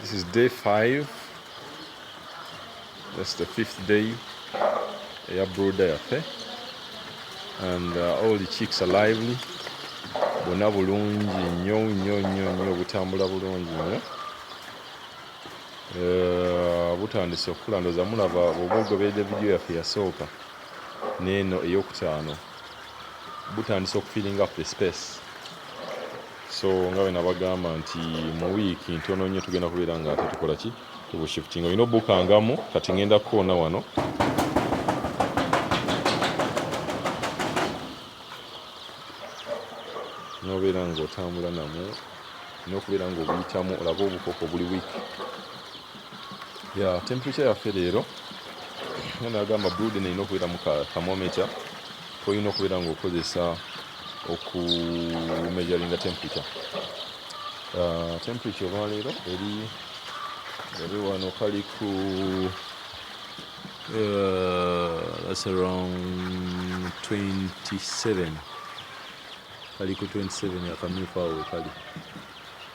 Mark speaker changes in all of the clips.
Speaker 1: This is day 5. That's the 5th day. Yeah, brooder yaffe. And all the chicks are lively. Bonna bulungi nnyo butambula bulungi nnyo. Butandise okukula ndooza mulaba oba ogoberedde vidiyo yaffe yasooka n'eno ey'okutaano butandise okufiiringa up the space. So nga bwe nabagamba nti mu wiiki ntono nnyo tugenda kubeera nga ate tukola ki tubushifutinga. Olina obbukangamu kati ngenda kukoona wano. N'obeera ng'otambula namwo n'okubeera ng'obuyitamu olabe obukoko buli wiiki. Temperature yaffe leero nga nagamba brood erina okubeera mu thermometer olina okubeera ng'okozesa okumeasuringa temperature. Temperature olwaleero eri wano kali ku that's around 27. Kali ku 27 akamyufu awo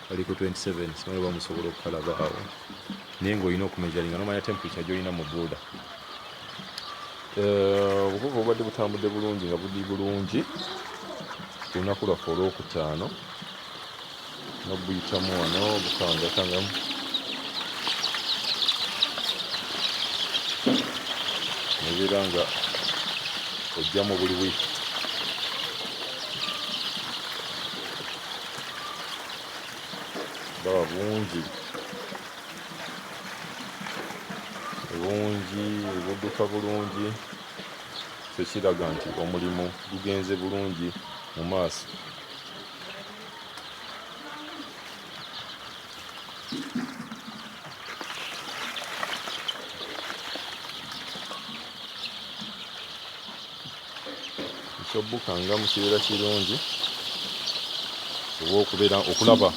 Speaker 1: kali ku 27. Simanyi oba musobola okukalaba awo naye ng'olina okumeasuringa n'omanya temperature gy'olina mu brooder. Obukoko obubadde butambudde bulungi nga buli bulungi ku lunaku lwaffe olwokutaano nobuyitamu wano bukangakangamu. Nebeera nga ojjamu buli wiiki. Baba bungi budduka bulungi, kyo kiraga nti omulimu gugenze bulungi mu maaso. Ekyobukangamu kibeera kirungi oba okubeera okulaba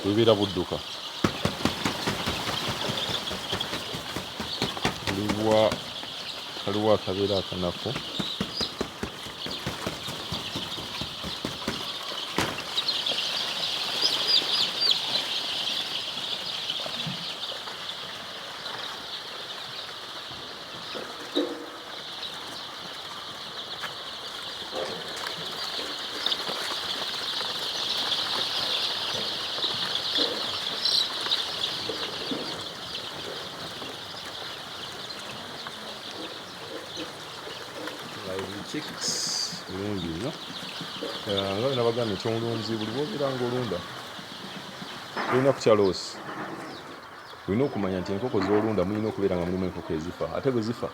Speaker 1: bubeera budduka. Kaliwo akabeera akanafu chicks bulungi nnyo. Nga bwe nabagambye eky'omulunzi buli bw'obeera ng'olunda olina kukyaloosi. Olina okumanya nti enkoko z'olunda mulina okubeera nga mulimu enkoko ezifa. Ate bwe zifa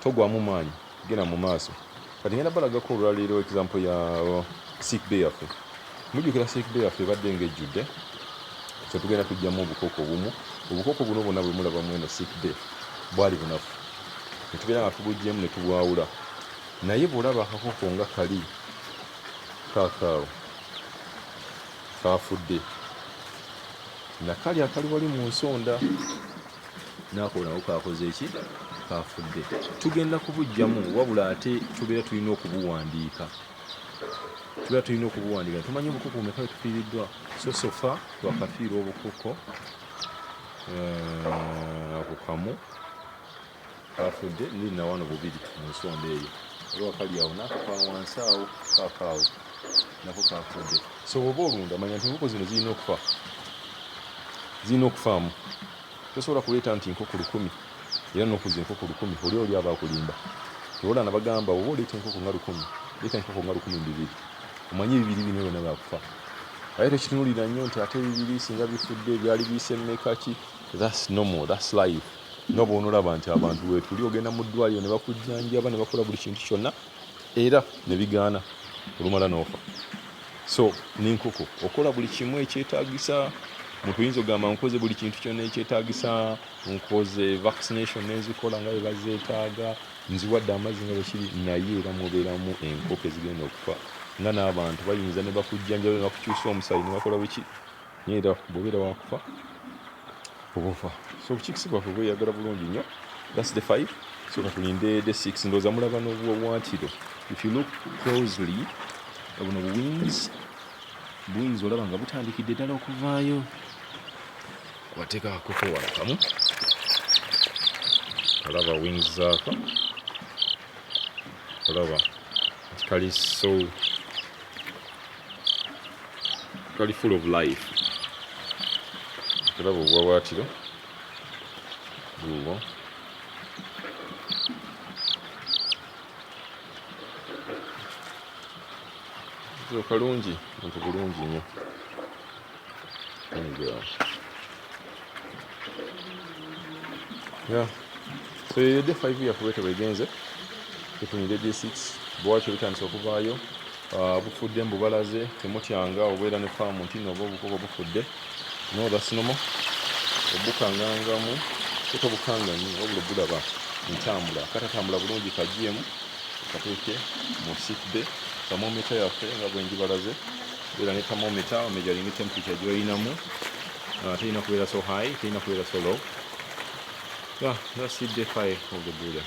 Speaker 1: togwamu maanyi, genda mu maaso. Kati ngenda balagako olwaleero example ya sick bay yaffe. Mujjukira sick bay yaffe ebadde ng'ejjudde, so tugenda tuggyamu obukoko bumu. Obukoko buno bwonna bwe mulabamu eno sick bay bwali bunafu. Ne tubeera nga tubuggyeemu ne tubwawula. Naye bw'olaba akakoko nga kali kaakaawo kaafudde, nakali akali wali mu nsonda naako nawo kaakoze eki kaafudde, tugenda kubuggyamu, wabula ate tubeera tulina okubuwandiika. Tumanyi obukoko bumeka bwe tufiiriddwa, so far twakafiirwa obukoko ako kamu kaafudde, nili na wano bubiri mu nsonda eyo. Olwa kali awo n'akakwa wansi awo kaakaawo nako kaafudde. So oba olunda manya nti enkoko zino zirina okufaamu. Tosobola kuleeta nti nkoko 100 era n'okuza enkoko 100 oli aba akulimba. Obola nabagamba oba oleeta enkoko nga 100, leeta enkoko nga 200, omanye 2 bino byonna baakufa. Aye tekitunuulira nnyo nti ate 2 singa bifudde byali biyise mmeka ki. That's normal, that's life. Nga bw'onolaba nti abantu weetuli ogenda mu ddwaliro ne bakujjanjaba ne bakola buli kintu kyonna era ne bigaana olumala n'ofa. So n'enkoko okola buli kimu ekyetaagisa. Muntu oyinza okugamba nkoze buli kintu kyonna ekyetaagisa, nkoze vaccination n'ezikola nga bwe bazeetaaga, nziwadde amazzi nga bwe kiri, naye era mubeeramu enkoko ezigenda okufa. Nga n'abantu bayinza ne bakujjanjaba ne bakukyusa omusaayi ne bakola biki, naye era bw'obeera waakufa obufa. So obukiikisi bwaffe bweyagala bulungi nnyo. That's the 5. So katulinde the 6. Ndooza mulaba n'obuwawaatiro. If you look closely, buno buwings olaba nga butandikidde ddala okuvaayo. wateeka akakoko wala kamu olaba wings zaako olaba kali so kali full of life olaba obwawaatiro buubwo kalungi muntu bulungi nnyo so day 5 yaffe bwete bwegenze tufunire day 6 bwakyo bitandisa okuvaayo bufudde mbubalaze temutyanga obeera ne faamu nti nooba obukoko bufudde noobasinomo obukangangamu tokabukangani wabula bulaba ntambula katatambula bulungi kagyemu kateeke mu sitde thermometer yaffe nga bwenjibalaze beera ne thermometer omejalinga temperature gyoyinamu terina kubeera so high terina kubeera so low. That's it, day 5 of the Buddha.